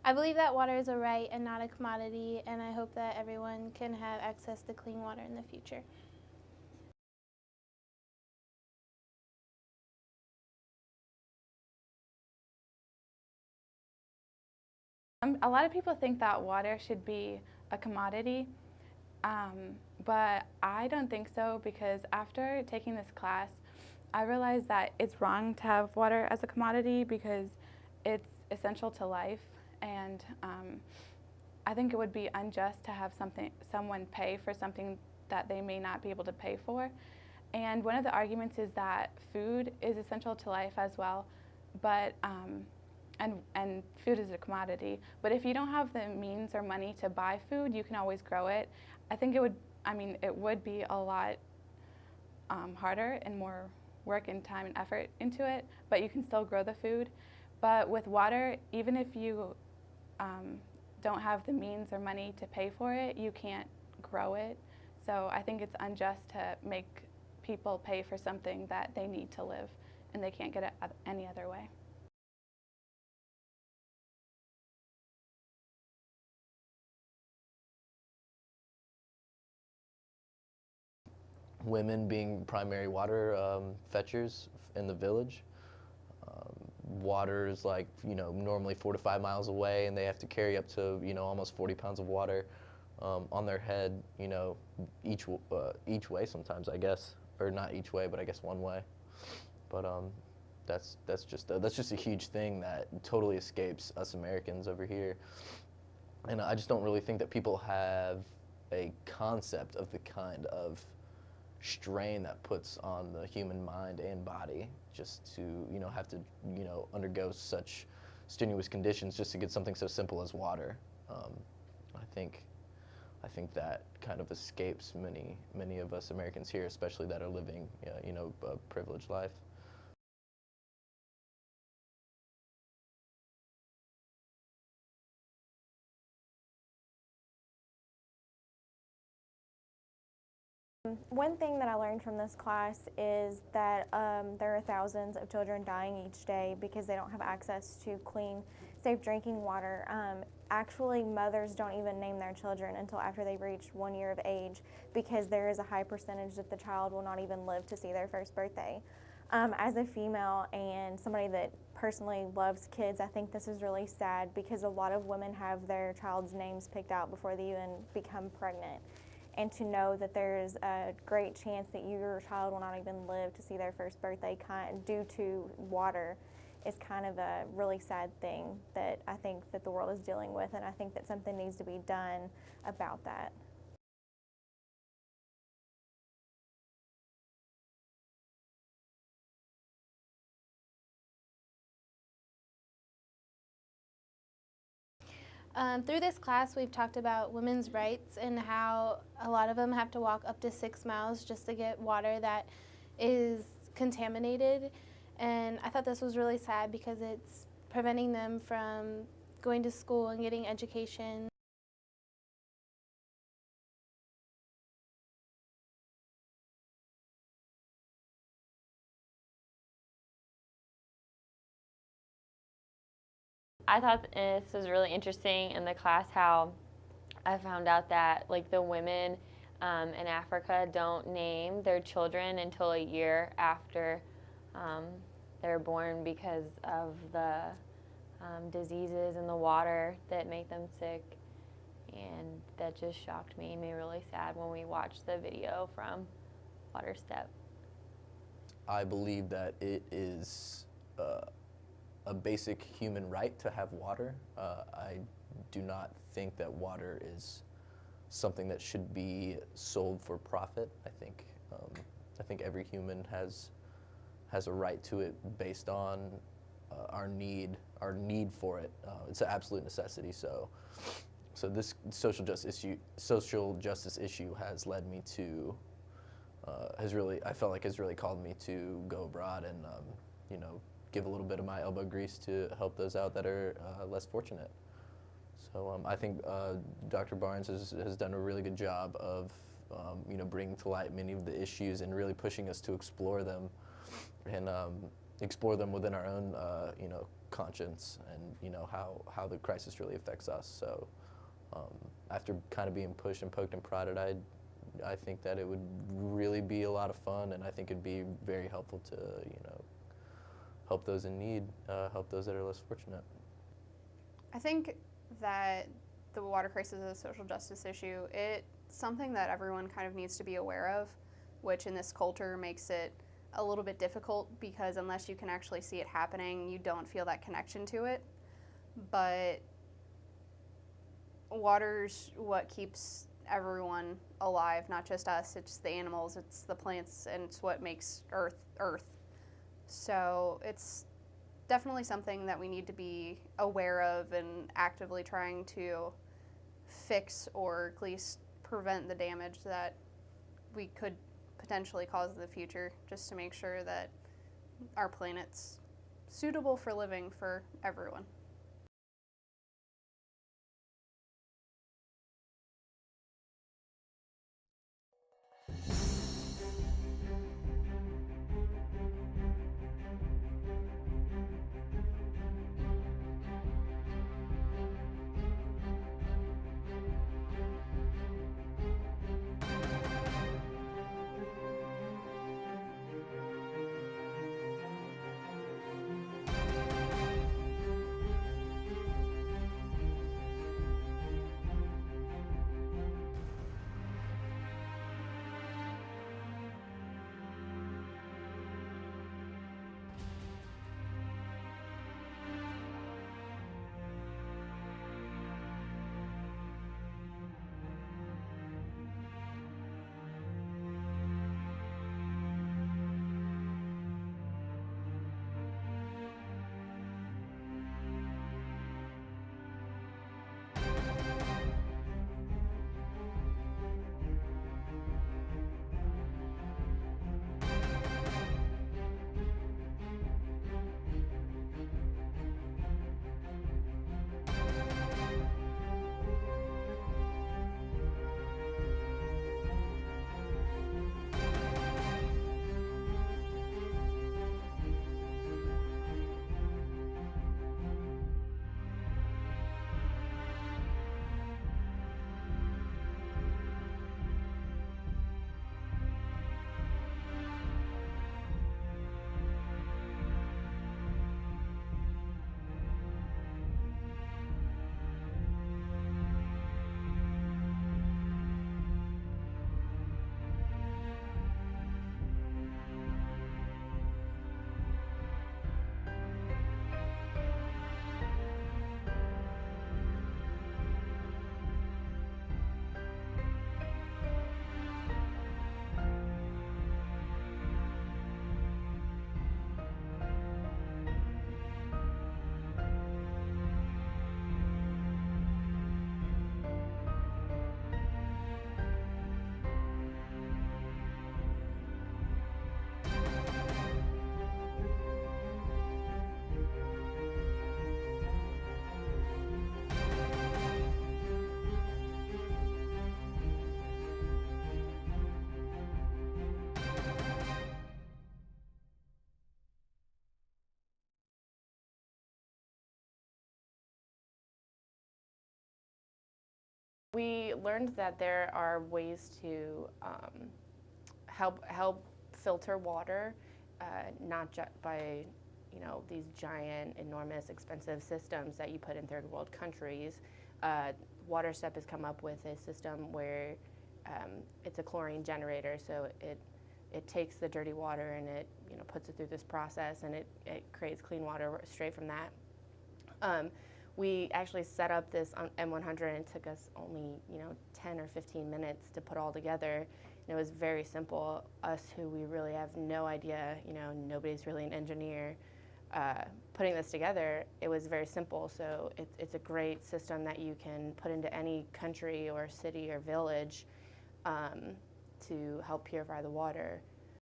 I believe that water is a right and not a commodity, and I hope that everyone can have access to clean water in the future. A lot of people think that water should be a commodity, but I don't think so, because after taking this class, I realized that it's wrong to have water as a commodity because it's essential to life, and I think it would be unjust to have someone pay for something that they may not be able to pay for. And one of the arguments is that food is essential to life as well, but and food is a commodity. But if you don't have the means or money to buy food, you can always grow it. I think it would be a lot harder and more work and time and effort into it, but you can still grow the food. But with water, even if you don't have the means or money to pay for it, you can't grow it. So I think it's unjust to make people pay for something that they need to live and they can't get it any other way. Women being primary water fetchers in the village. Water is like, normally 4 to 5 miles away, and they have to carry up to, almost 40 pounds of water on their head, each way sometimes, I guess, or not each way, but I guess one way. But that's just a huge thing that totally escapes us Americans over here, and I just don't really think that people have a concept of the kind of strain that puts on the human mind and body just to have to undergo such strenuous conditions just to get something so simple as water. I think that kind of escapes many of us Americans here, especially that are living a privileged life. One thing that I learned from this class is that there are thousands of children dying each day because they don't have access to clean, safe drinking water. Actually, mothers don't even name their children until after they reach 1 year of age, because there is a high percentage that the child will not even live to see their first birthday. As a female and somebody that personally loves kids, I think this is really sad, because a lot of women have their child's names picked out before they even become pregnant. And to know that there's a great chance that your child will not even live to see their first birthday due to water is kind of a really sad thing that I think that the world is dealing with, and I think that something needs to be done about that. Through this class, we've talked about women's rights and how a lot of them have to walk up to 6 miles just to get water that is contaminated. And I thought this was really sad because it's preventing them from going to school and getting education. I thought this was really interesting in the class, how I found out that like the women in Africa don't name their children until a year after they're born, because of the diseases in the water that make them sick. And that just shocked me, made me really sad when we watched the video from Water Step. I believe that it is a basic human right to have water. I do not think that water is something that should be sold for profit. I think every human has a right to it based on our need for it. It's an absolute necessity. So this social justice issue has led me to I felt like has really called me to go abroad and give a little bit of my elbow grease to help those out that are less fortunate. So I think Dr. Barnes has done a really good job of bringing to light many of the issues and really pushing us to explore them and explore them within our own conscience and, you know, how the crisis really affects us. So after kind of being pushed and poked and prodded, I think that it would really be a lot of fun, and I think it'd be very helpful to, you know, help those in need, help those that are less fortunate. I think that the water crisis is a social justice issue. It's something that everyone kind of needs to be aware of, which in this culture makes it a little bit difficult because unless you can actually see it happening, you don't feel that connection to it. But water's what keeps everyone alive, not just us. It's the animals, it's the plants, and it's what makes Earth Earth. So it's definitely something that we need to be aware of and actively trying to fix or at least prevent the damage that we could potentially cause in the future, just to make sure that our planet's suitable for living for everyone. We learned that there are ways to help filter water, not just by these giant, enormous, expensive systems that you put in third world countries. WaterStep has come up with a system where it's a chlorine generator, so it takes the dirty water and it puts it through this process, and it creates clean water straight from that. We actually set up this on M100, and it took us only 10 or 15 minutes to put all together. And it was very simple. Us, who we really have no idea, nobody's really an engineer, putting this together, it was very simple. So it's a great system that you can put into any country or city or village to help purify the water.